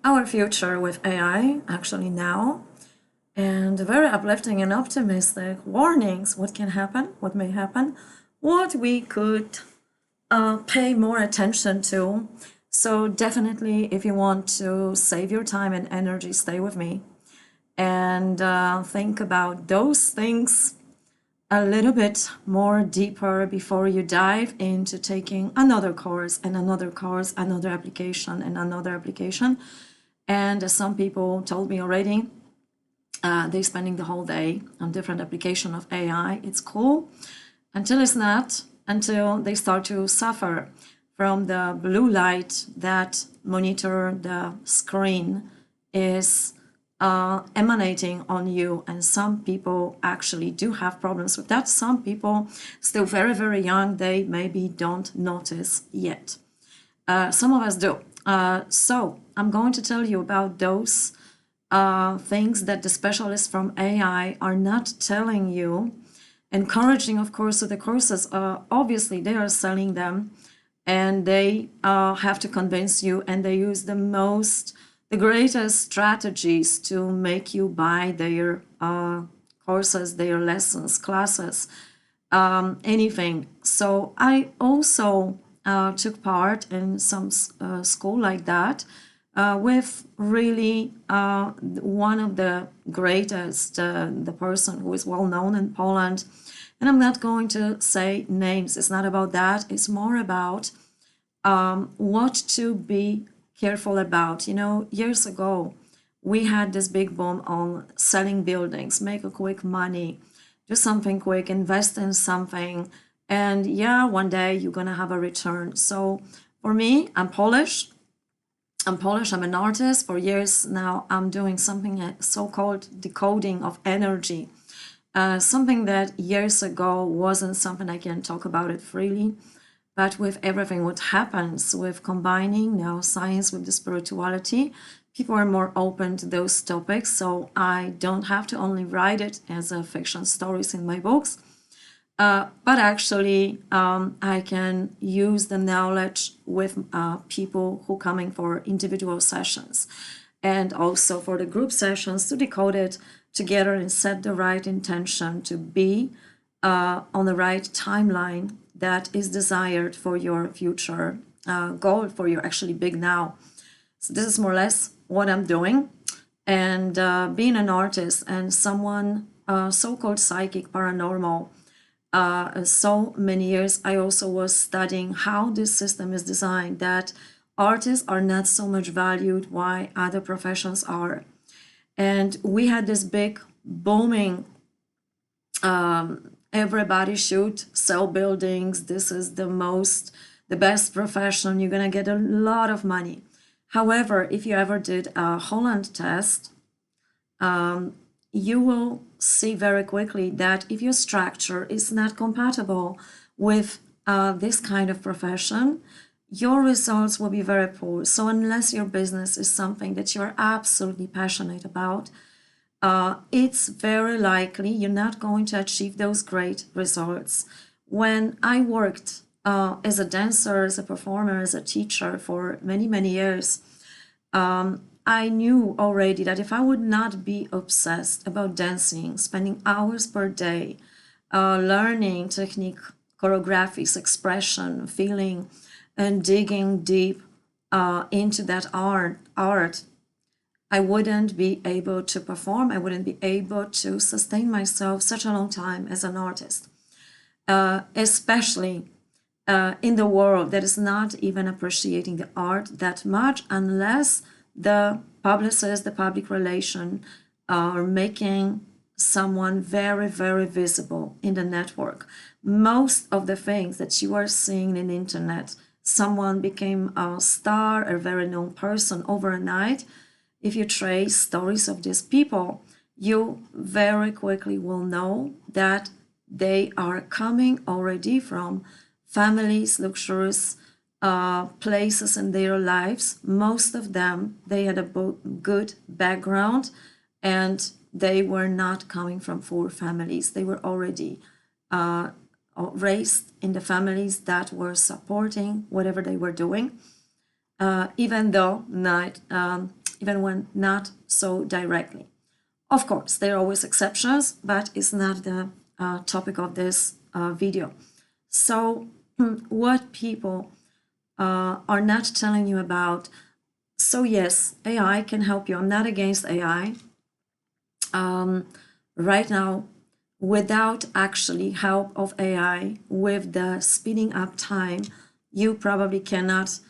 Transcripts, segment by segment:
our future with AI, actually now, and very uplifting and optimistic warnings, what can happen, what may happen, what we could pay more attention to. So definitely, if you want to save your time and energy, stay with me and think about those things a little bit more deeper before you dive into taking another course and another course, another application and another application. And as some people told me already, they're spending the whole day on different application of AI. It's cool until it's not, until they start to suffer from the blue light that monitor the screen is emanating on you. And some people actually do have problems with that. Some people still very, very young, they maybe don't notice yet. Some of us do. So I'm going to tell you about those things that the specialists from AI are not telling you. Encouraging, of course, the courses. Obviously, they are selling them, and they have to convince you, and they use the greatest strategies to make you buy their courses, their lessons, classes, anything. So I also took part in some school like that with really one of the greatest, the person who is well known in Poland. And I'm not going to say names. It's not about that. It's more about what to be careful about. You know, years ago, we had this big boom on selling buildings, make a quick money, do something quick, invest in something. And yeah, one day you're going to have a return. So for me, I'm Polish. I'm an artist. For years now, I'm doing something so-called decoding of energy. Something that years ago wasn't something I can talk about it freely. But with everything what happens with combining now science with the spirituality, people are more open to those topics. So I don't have to only write it as a fiction stories in my books, but actually I can use the knowledge with people who coming for individual sessions and also for the group sessions to decode it together and set the right intention to be on the right timeline that is desired for your future goal, for your actually big now. So this is more or less what I'm doing. And being an artist and someone so-called psychic, paranormal, so many years, I also was studying how this system is designed, that artists are not so much valued, why other professions are. And we had this big booming, everybody should sell buildings. This is the best profession. You're going to get a lot of money. However, if you ever did a Holland test, you will see very quickly that if your structure is not compatible with this kind of profession, your results will be very poor. So unless your business is something that you're absolutely passionate about, it's very likely you're not going to achieve those great results. When I worked as a dancer, as a performer, as a teacher for many, many years, I knew already that if I would not be obsessed about dancing, spending hours per day, learning technique, choreographies, expression, feeling, and digging deep into that art, I wouldn't be able to perform. I wouldn't be able to sustain myself such a long time as an artist, especially in the world that is not even appreciating the art that much unless the publicist, the public relation are making someone very, very visible in the network. Most of the things that you are seeing in the internet, someone became a star, a very known person overnight. If you trace stories of these people, you very quickly will know that they are coming already from families, luxurious places in their lives. Most of them, they had a good background and they were not coming from poor families. They were already raised in the families that were supporting whatever they were doing, even though not even when not so directly. Of course, there are always exceptions, but it's not the topic of this video. So what people are not telling you about. So yes, AI can help you. I'm not against AI. Right now, without actually help of AI, with the speeding up time, you probably cannot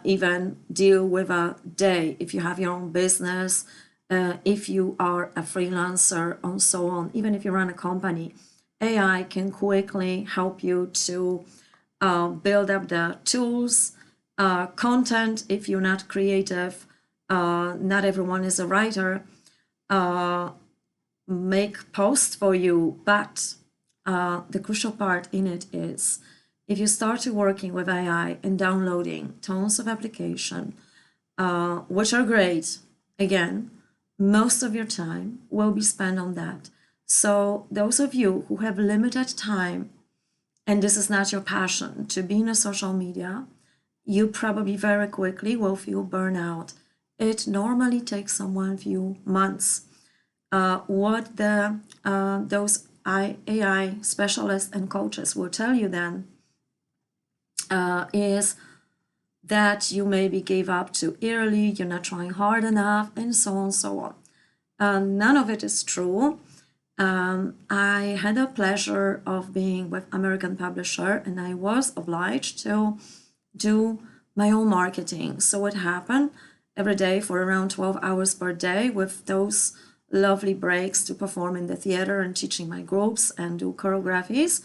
even deal with a day if you have your own business, if you are a freelancer, and so on. Even if you run a company, AI can quickly help you to build up the tools, content. If you're not creative, not everyone is a writer, make posts for you. But the crucial part in it is, if you start working with AI and downloading tons of application, which are great, again, most of your time will be spent on that. So those of you who have limited time, and this is not your passion to be in a social media, you probably very quickly will feel burnout. It normally takes someone a few months. What those AI specialists and coaches will tell you then is that you maybe gave up too early, you're not trying hard enough, and so on and so on. None of it is true. I had the pleasure of being with American publisher, and I was obliged to do my own marketing. So what happened every day for around 12 hours per day, with those lovely breaks to perform in the theater and teaching my groups and do choreographies.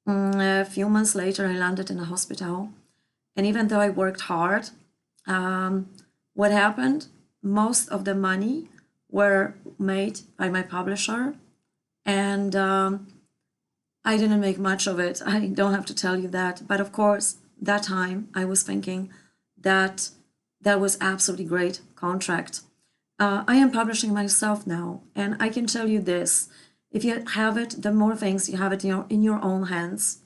A few months later, I landed in a hospital. And even though I worked hard, what happened? Most of the money were made by my publisher, and I didn't make much of it. I don't have to tell you that. But of course, that time I was thinking that that was absolutely great contract. I am publishing myself now, and I can tell you this: if you have it, the more things you have it in your own hands,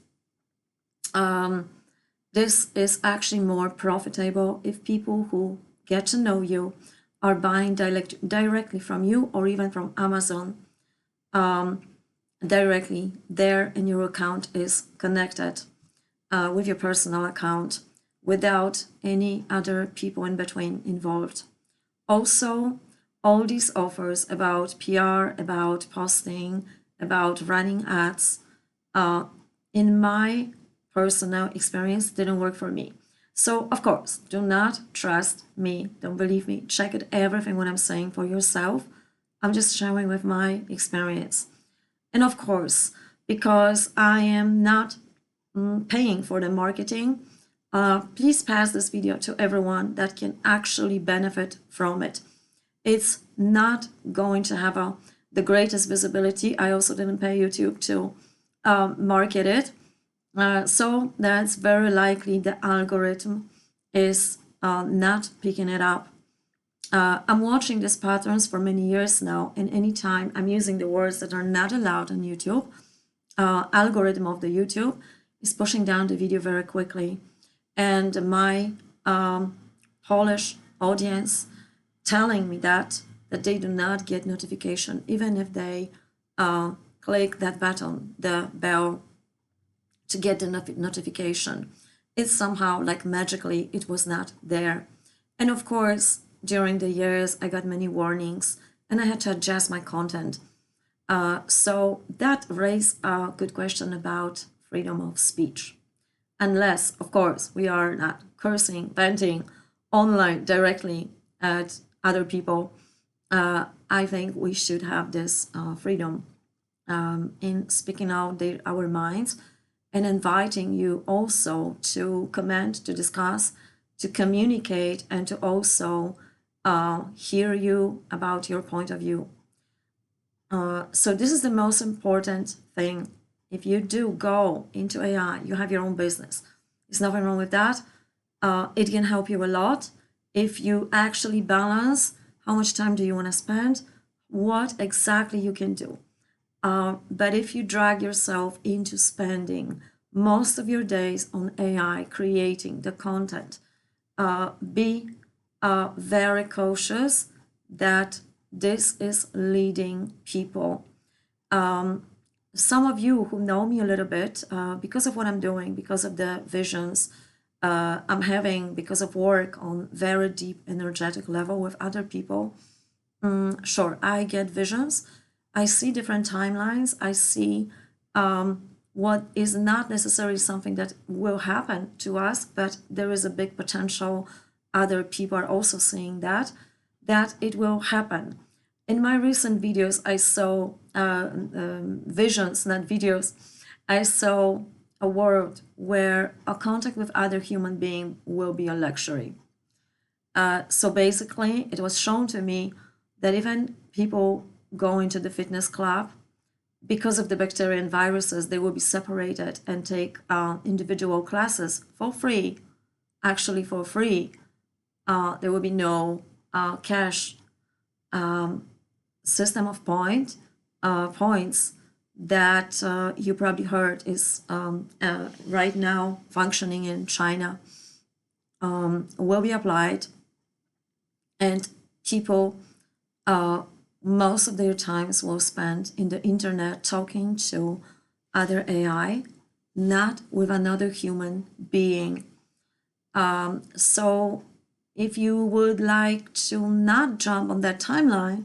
this is actually more profitable if people who get to know you are buying directly from you, or even from Amazon directly there, and your account is connected with your personal account without any other people in between involved. Also, all these offers about PR, about posting, about running ads, in my personal experience, didn't work for me. So, of course, do not trust me. Don't believe me. Check it, everything what I'm saying for yourself. I'm just sharing with my experience. And of course, because I am not paying for the marketing, please pass this video to everyone that can actually benefit from it. It's not going to have the greatest visibility. I also didn't pay YouTube to market it. So that's very likely the algorithm is not picking it up. I'm watching these patterns for many years now, and anytime I'm using the words that are not allowed on YouTube, algorithm of the YouTube is pushing down the video very quickly. And my Polish audience telling me that they do not get notification, even if they click that button, the bell, to get the notification. It's somehow like magically it was not there. And of course, during the years, I got many warnings and I had to adjust my content. So that raised a good question about freedom of speech. Unless, of course, we are not cursing, venting online directly at other people, I think we should have this freedom in speaking out our minds, and inviting you also to comment, to discuss, to communicate, and to also hear you about your point of view. So this is the most important thing. If you do go into AI, you have your own business. There's nothing wrong with that. It can help you a lot if you actually balance how much time do you want to spend, what exactly you can do. But if you drag yourself into spending most of your days on AI, creating the content, be very cautious that this is leading people. Some of you who know me a little bit, because of what I'm doing, because of the visions I'm having, because of work on very deep energetic level with other people, sure, I get visions. I see different timelines. I see what is not necessarily something that will happen to us, but there is a big potential. Other people are also seeing that it will happen. In my recent videos, I saw visions, not videos. I saw a world where a contact with other human being will be a luxury. So basically, it was shown to me that even people go into the fitness club, because of the bacteria and viruses, they will be separated and take individual classes for free, actually for free. There will be no cash system of points that you probably heard is right now functioning in China, will be applied, and people most of their times will spend in the internet talking to other AI, not with another human being. So if you would like to not jump on that timeline,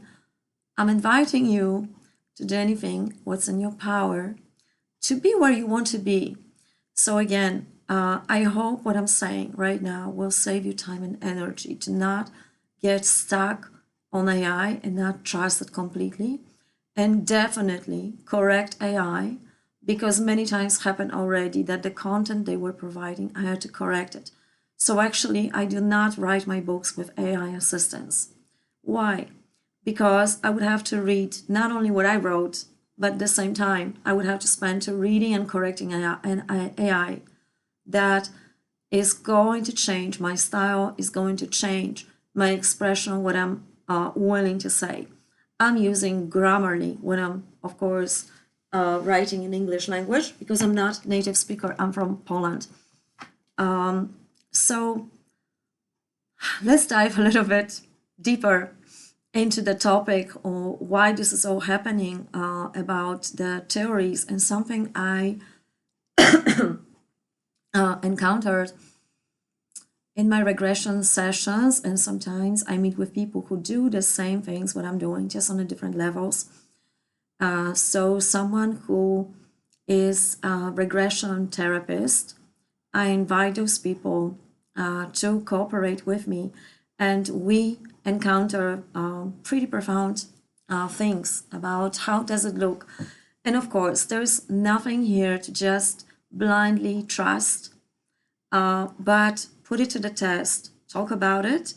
I'm inviting you to do anything what's in your power to be where you want to be. So again, I hope what I'm saying right now will save you time and energy to not get stuck on AI and not trust it completely, and definitely correct AI, because many times happened already that the content they were providing, I had to correct it. So actually, I do not write my books with AI assistance. Why? Because I would have to read not only what I wrote, but at the same time, I would have to spend to reading and correcting AI that is going to change my style, is going to change my expression, what I'm willing to say. I'm using Grammarly when I'm, of course, writing in English language, because I'm not native speaker, I'm from Poland. So let's dive a little bit deeper into the topic or why this is all happening, about the theories, and something I encountered in my regression sessions. And sometimes I meet with people who do the same things what I'm doing, just on a different levels. So someone who is a regression therapist, I invite those people to cooperate with me, and we encounter pretty profound things about how does it look. And of course, there's nothing here to just blindly trust, but put it to the test, talk about it,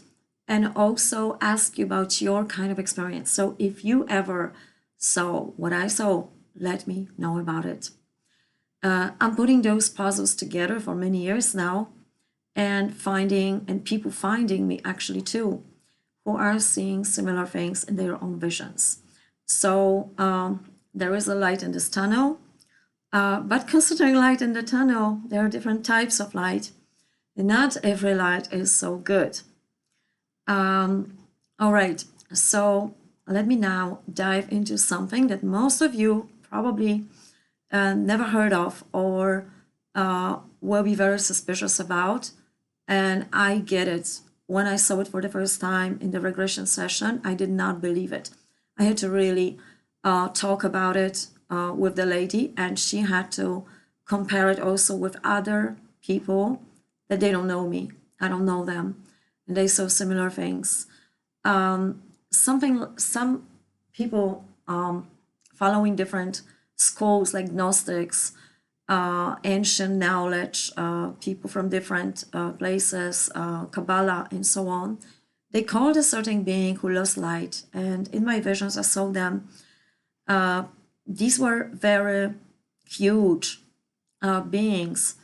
and also ask you about your kind of experience. So if you ever saw what I saw, let me know about it. I'm putting those puzzles together for many years now, and people finding me actually too, who are seeing similar things in their own visions. So there is a light in this tunnel, but considering light in the tunnel, there are different types of light, and not every light is so good. All right, so let me now dive into something that most of you probably never heard of, or will be very suspicious about. And I get it. When I saw it for the first time in the regression session, I did not believe it. I had to really talk about it with the lady, and she had to compare it also with other people that they don't know me. I don't know them, and they saw similar things. Some people following different schools like Gnostics, ancient knowledge, people from different places, Kabbalah, and so on. They called a certain being who lost light, and in my visions, I saw them. These were very huge beings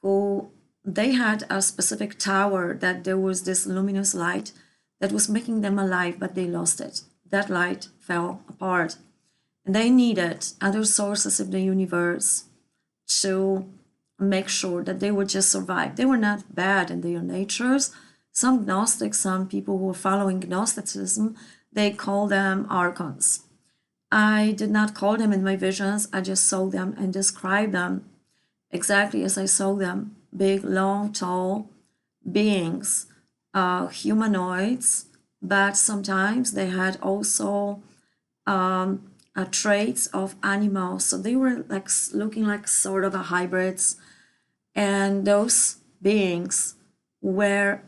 who they had a specific tower that there was this luminous light that was making them alive, but they lost it. That light fell apart, and they needed other sources of the universe to make sure that they would just survive. They were not bad in their natures. Some Gnostics, some people who are following Gnosticism, they call them archons. I did not call them in my visions, I just saw them and described them exactly as I saw them. Big, long, tall beings, humanoids, but sometimes they had also traits of animals. So they were like looking like sort of a hybrids. And those beings were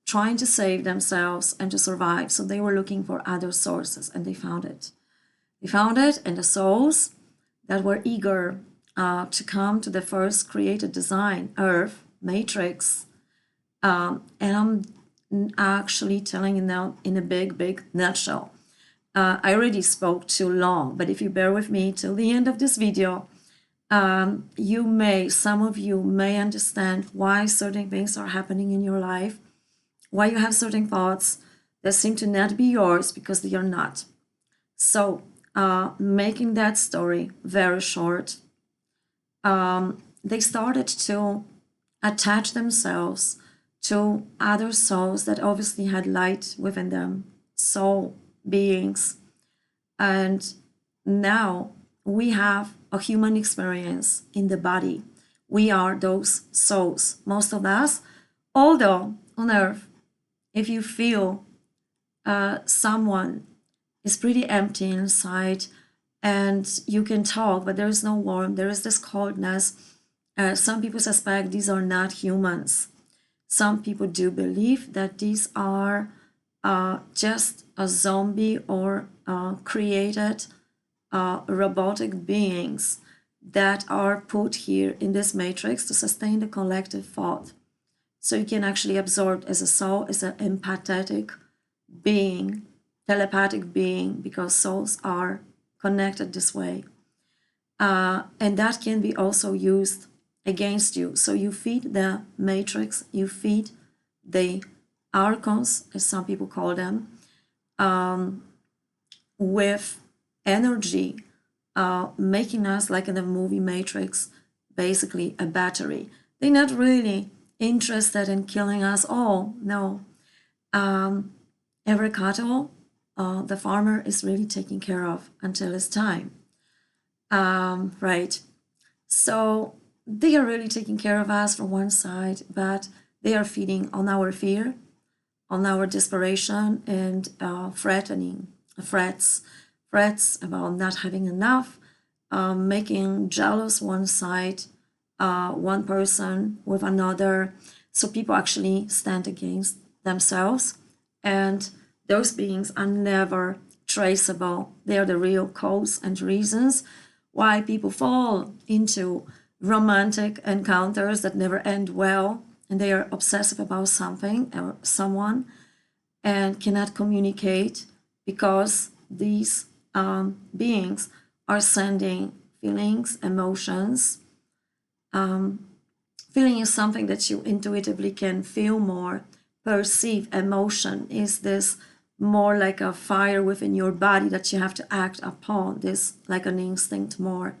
trying to save themselves and to survive. So they were looking for other sources, and they found it. They found it in the souls that were eager to come to the first created design, Earth, Matrix. And I'm actually telling you now in a big nutshell. I already spoke too long, but if you bear with me till the end of this video, some of you may understand why certain things are happening in your life, why you have certain thoughts that seem to not be yours because they are not. So, making that story very short, they started to attach themselves to other souls that obviously had light within them, soul beings. And now we have a human experience in the body. We are those souls, most of us. Although on Earth, if you feel someone is pretty empty inside and you can talk, but there is no warmth, there is this coldness. Some people suspect these are not humans. Some people do believe that these are just a zombie or created robotic beings that are put here in this matrix to sustain the collective thought. So you can actually absorb as a soul, as an empathetic being, telepathic being, because souls are connected this way. And that can be also used against you. So you feed the matrix, you feed the archons, as some people call them, with energy, making us, like in the movie Matrix, basically a battery. They're not really interested in killing us all, no. Every cattle, the farmer is really taking care of until it's time. Right. So they are really taking care of us from one side, but they are feeding on our fear, on our desperation, and frets about not having enough, making jealous one side, one person with another. So people actually stand against themselves, and those beings are never traceable. They are the real cause and reasons why people fall into romantic encounters that never end well, and they are obsessive about something or someone and cannot communicate because these beings are sending feelings, emotions. Feeling is something that you intuitively can feel more, perceive. Emotion is this more like a fire within your body that you have to act upon, this like an instinct more.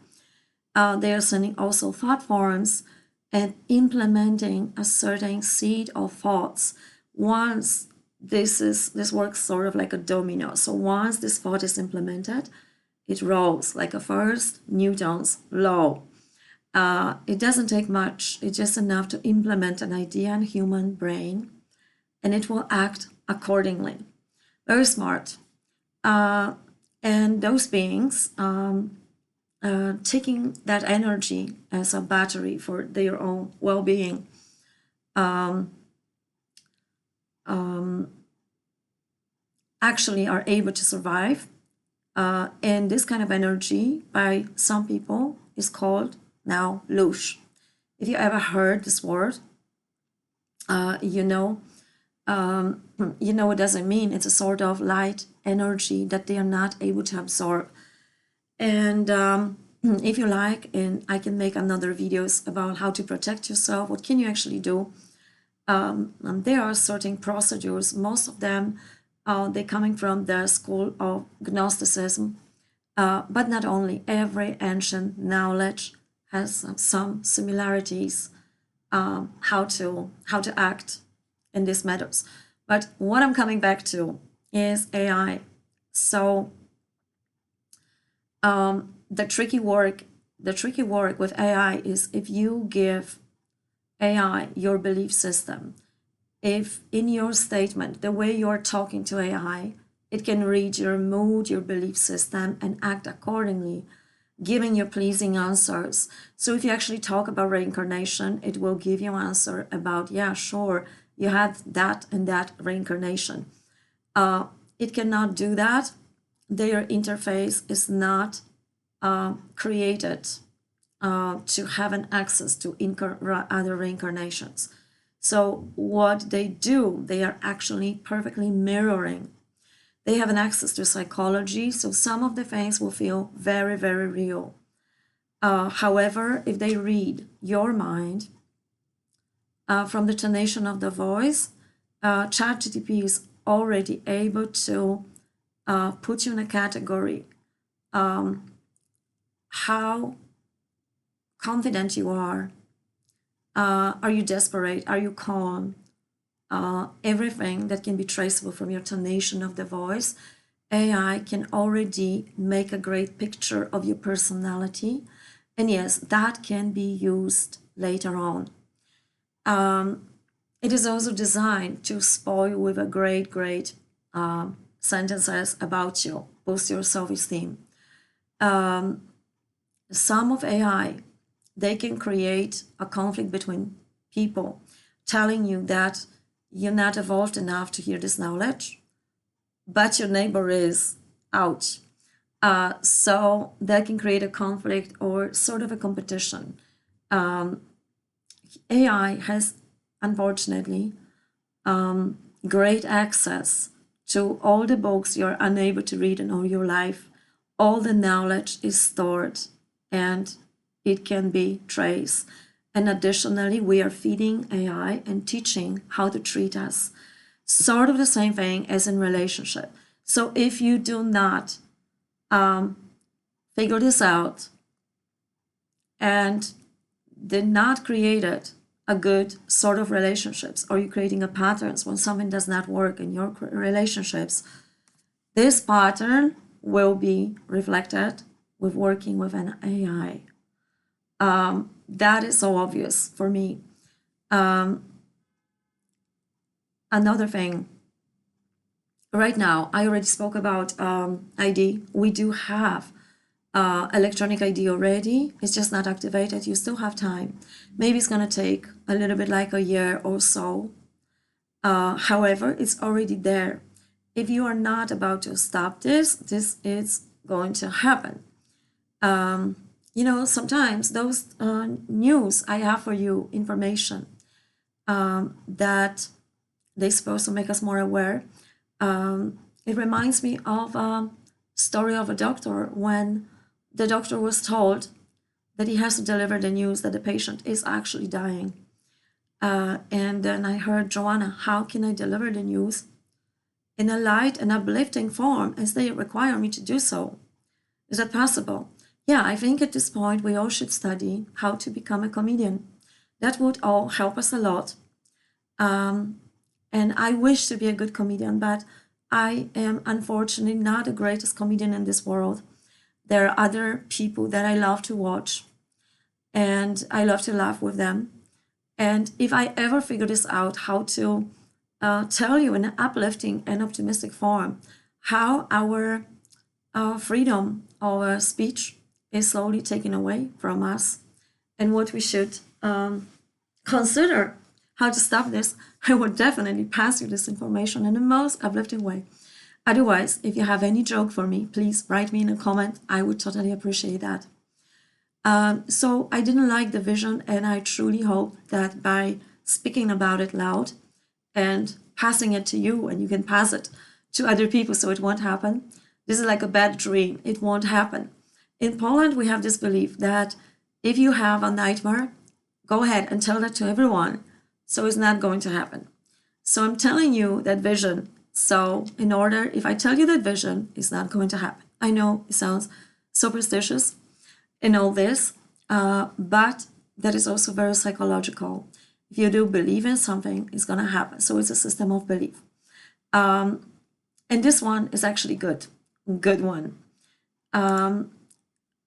They are sending also thought forms and implementing a certain seed of thoughts. Once this works sort of like a domino. So once this thought is implemented, it rolls like a first Newton's law. It doesn't take much. It's just enough to implement an idea in human brain, and it will act accordingly. Very smart. And those beings taking that energy as a battery for their own well-being, actually are able to survive. And this kind of energy by some people is called now Loosh. If you ever heard this word, you know what does it mean. It's a sort of light energy that they are not able to absorb. And if you like, and I can make another videos about how to protect yourself, what can you actually do. There are certain procedures, most of them they're coming from the school of Gnosticism, but not only. Every ancient knowledge has some similarities, how to act in these matters. But what I'm coming back to is AI. So the tricky work with AI is if you give AI your belief system, if in your statement, the way you're talking to AI, it can read your mood, your belief system, and act accordingly, giving you pleasing answers. So if you actually talk about reincarnation, it will give you an answer about, yeah, sure, you had that and that reincarnation. It cannot do that. Their interface is not created to have an access to other reincarnations. So what they do, they are actually perfectly mirroring. They have an access to psychology, so some of the things will feel very, very real. However, if they read your mind from the tonation of the voice, ChatGPT is already able to put you in a category. How confident you are you desperate, are you calm, everything that can be traceable from your tonation of the voice. AI can already make a great picture of your personality, and yes, that can be used later on. It is also designed to spoil with a great sentences about you, boost your self-esteem. Some of AI, they can create a conflict between people, telling you that you're not evolved enough to hear this knowledge, but your neighbor is. Ouch. So that can create a conflict or sort of a competition. AI has, unfortunately, great access to all the books you're unable to read in all your life. All the knowledge is stored and it can be traced. And additionally, we are feeding AI and teaching how to treat us. Sort of the same thing as in relationship. So if you do not figure this out and did not create a good sort of relationships, or you're creating a patterns when something does not work in your relationships, this pattern will be reflected with working with an AI. That is so obvious for me. Another thing, right now, I already spoke about ID. We do have electronic ID already. It's just not activated. You still have time. Maybe it's going to take a little bit like a year or so. However, it's already there. If you are not about to stop this, this is going to happen. You know, sometimes those news I have for you, information that they're supposed to make us more aware. It reminds me of a story of a doctor when the doctor was told that he has to deliver the news that the patient is actually dying. And then I heard, Joanna, how can I deliver the news in a light and uplifting form as they require me to do so? Is that possible? Yeah, I think at this point we all should study how to become a comedian. That would all help us a lot. And I wish to be a good comedian, but I am unfortunately not the greatest comedian in this world. There are other people that I love to watch and I love to laugh with them. And if I ever figure this out, how to tell you in an uplifting and optimistic form how our freedom of speech is slowly taken away from us and what we should consider how to stop this, I would definitely pass you this information in the most uplifting way. Otherwise, if you have any joke for me, please write me in a comment. I would totally appreciate that. So I didn't like the vision, and I truly hope that by speaking about it loud and passing it to you, and you can pass it to other people so it won't happen. This is like a bad dream. It won't happen. In Poland, we have this belief that if you have a nightmare, go ahead and tell that to everyone. So it's not going to happen. So I'm telling you that vision. So in order, if I tell you that vision, it's not going to happen. I know it sounds superstitious in all this, but that is also very psychological. If you do believe in something, it's going to happen. So it's a system of belief. And this one is actually good one.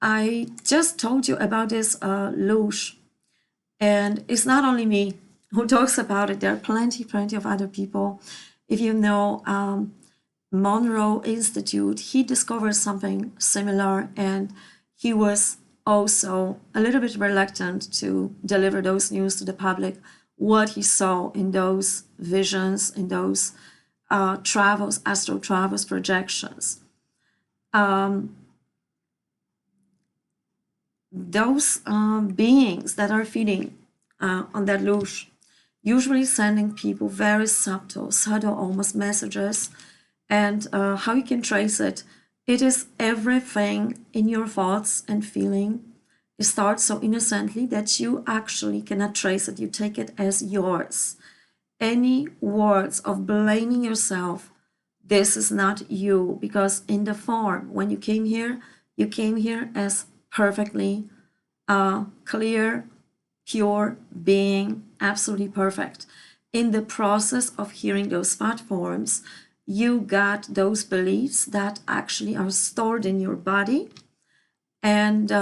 I just told you about this Loosh, and it's not only me who talks about it. There are plenty of other people. If you know Monroe Institute, he discovered something similar, and he was also a little bit reluctant to deliver those news to the public, what he saw in those visions, in those travels, astral travels, projections. Those beings that are feeding on that Loosh, usually sending people very subtle almost messages. And how you can trace it, it is everything in your thoughts and feeling. It starts so innocently that you actually cannot trace it. You take it as yours. Any words of blaming yourself, this is not you, because in the form, when you came here as perfectly clear, pure being, absolutely perfect. In the process of hearing those thought forms, you got those beliefs that actually are stored in your body and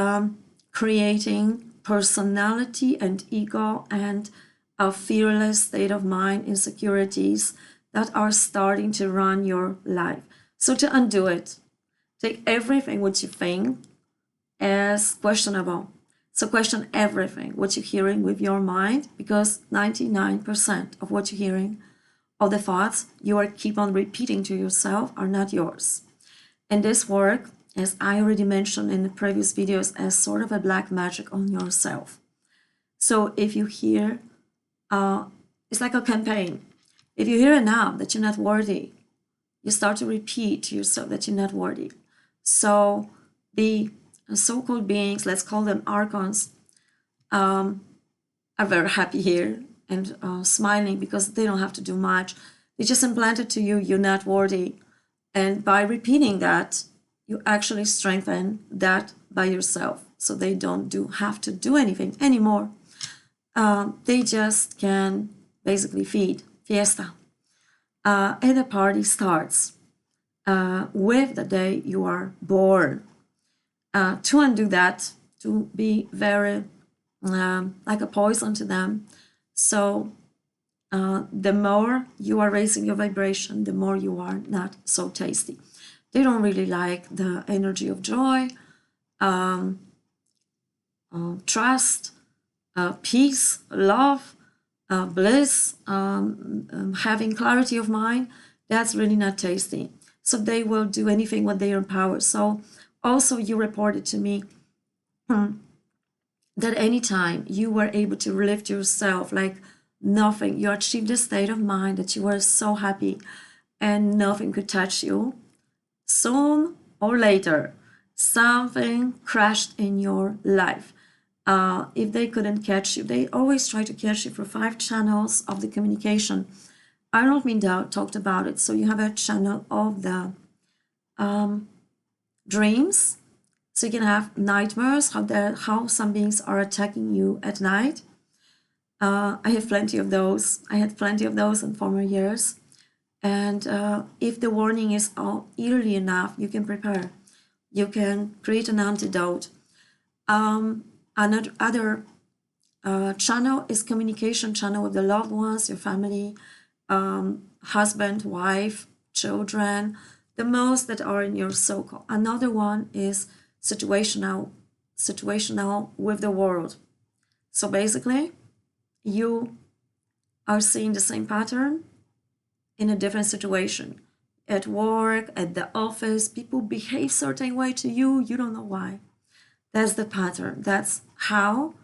creating personality and ego and a fearless state of mind, insecurities that are starting to run your life. So to undo it, take everything what you think as questionable. So question everything what you're hearing with your mind, because 99% of what you're hearing, of the thoughts you are keep on repeating to yourself, are not yours. And this work, as I already mentioned in the previous videos, as sort of a black magic on yourself. So if you hear, it's like a campaign. If you hear enough that you're not worthy, you start to repeat to yourself that you're not worthy. So the so-called beings, let's call them archons, are very happy here and smiling because they don't have to do much. They just implanted to you, you're not worthy. And by repeating that, you actually strengthen that by yourself. So they don't have to do anything anymore. They just can basically feed, fiesta. And the party starts with the day you are born. To undo that, to be very like a poison to them. So the more you are raising your vibration, the more you are not so tasty. They don't really like the energy of joy, trust, peace, love, bliss, having clarity of mind. That's really not tasty. So they will do anything what they are in power. So also you reported to me that anytime you were able to lift yourself like nothing, you achieved a state of mind that you were so happy and nothing could touch you. Soon or later, something crashed in your life. If they couldn't catch you, they always try to catch you through 5 channels of the communication. Arnold Mindau talked about it. So you have a channel of the dreams. So you can have nightmares, how some beings are attacking you at night. I have plenty of those. I had plenty of those in former years. And if the warning is early enough, you can prepare. You can create an antidote. Another channel is communication channel with the loved ones, your family, husband, wife, children, the most that are in your circle. Another one is situational with the world. So basically, you are seeing the same pattern in a different situation. At work, at the office, people behave certain way to you, you don't know why. That's the pattern. That's how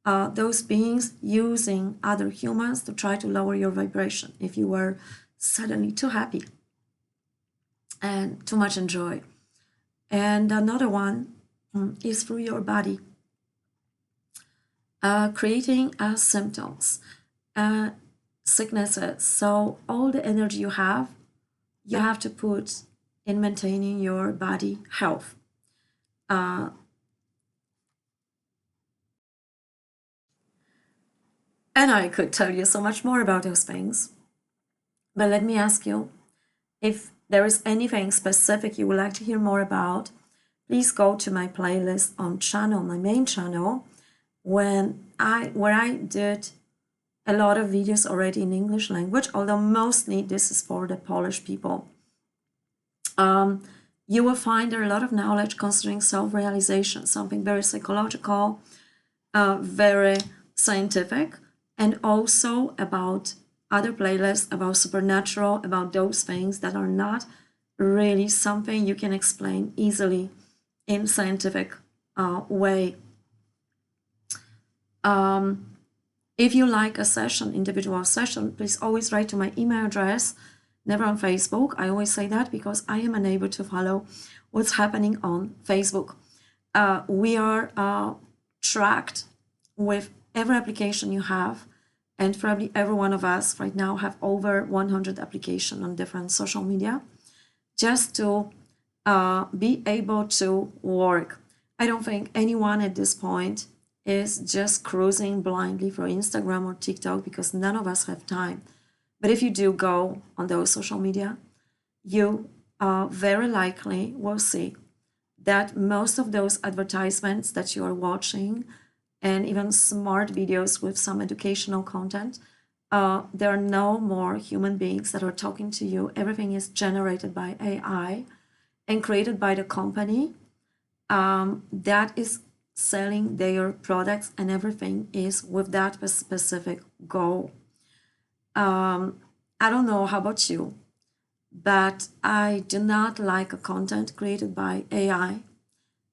those beings using other humans to try to lower your vibration if you were suddenly too happy and too much enjoy. And another one is through your body, creating symptoms, sicknesses. So all the energy you have to put in maintaining your body health. And I could tell you so much more about those things. But let me ask you, if there is anything specific you would like to hear more about, please go to my playlist on channel, my main channel, where I did a lot of videos already in English language, although mostly this is for the Polish people. You will find there a lot of knowledge concerning self-realization, something very psychological, very scientific, and also about other playlists, about supernatural, about those things that are not really something you can explain easily in scientific way. If you like a session, individual session, please always write to my email address, never on Facebook. I always say that because I am unable to follow what's happening on Facebook. We are tracked with every application you have, and probably every one of us right now have over 100 applications on different social media just to be able to work. I don't think anyone at this point is just cruising blindly for Instagram or TikTok, because none of us have time. But if you do go on those social media, you very likely will see that most of those advertisements that you are watching, and even smart videos with some educational content, there are no more human beings that are talking to you. Everything is generated by AI and created by the company that is selling their products, and everything is with that specific goal. I don't know how about you, but I do not like a content created by AI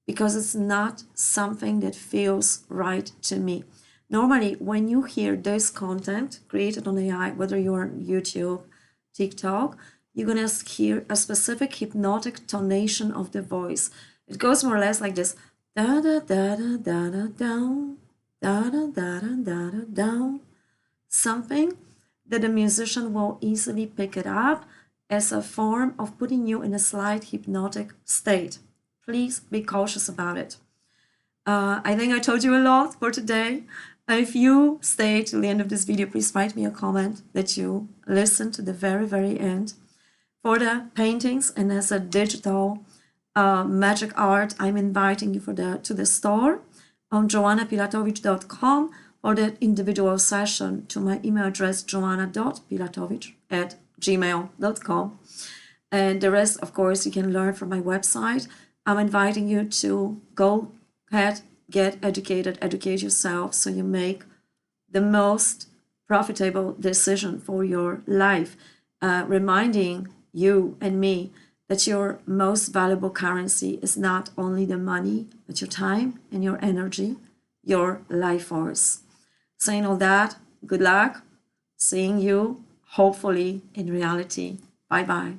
because it's not something that feels right to me. Normally, when you hear this content created on AI, whether you're on YouTube, TikTok, you're gonna hear a specific hypnotic tonation of the voice. It goes more or less like this: da da da da da da down, da da da da da da down. Something that a musician will easily pick it up as a form of putting you in a slight hypnotic state. Please be cautious about it. I think I told you a lot for today. If you stay till the end of this video, please write me a comment that you listened to the very, very end. For the paintings and as a digital magic art, I'm inviting you to the store on joannapilatowicz.com, or the individual session to my email address, joanna.pilatowicz@gmail.com. And the rest, of course, you can learn from my website. I'm inviting you to go ahead, get educated, educate yourself so you make the most profitable decision for your life, reminding you and me that your most valuable currency is not only the money, but your time and your energy, your life force. Saying all that, good luck, seeing you hopefully in reality. Bye-bye.